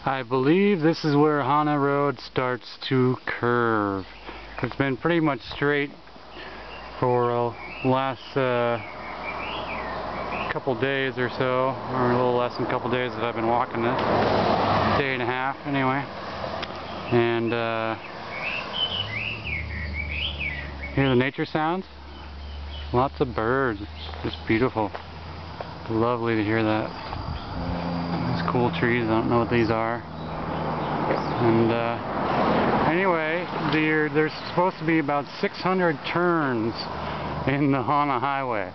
I believe this is where Hana Road starts to curve. It's been pretty much straight for the last couple days or so, or a little less than a couple days that I've been walking this. Day and a half anyway. And hear the nature sounds? Lots of birds. Just beautiful. Lovely to hear that. These cool trees, I don't know what these are. And anyway, there's supposed to be about 600 turns in the Hana Highway.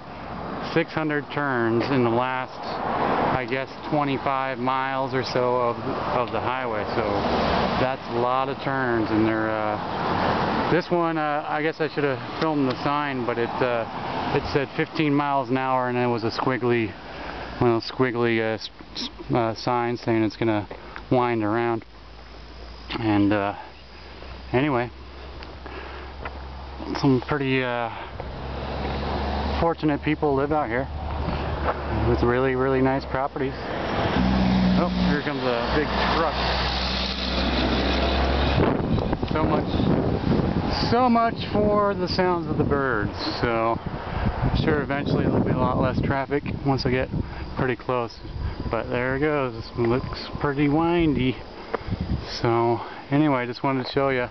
600 turns in the last, I guess, 25 miles or so of the highway. So that's a lot of turns, and this one, I guess I should have filmed the sign, but it said 15 miles an hour, and it was a squiggly, sign saying it's gonna wind around. And anyway, some pretty fortunate people live out here with really, really nice properties. Oh, here comes a big truck. So much for the sounds of the birds. So I'm sure eventually there'll be a lot less traffic once I get pretty close. But there it goes. This looks pretty windy. So anyway, I just wanted to show you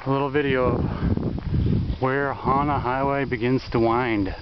a little video of where Hana Highway begins to wind.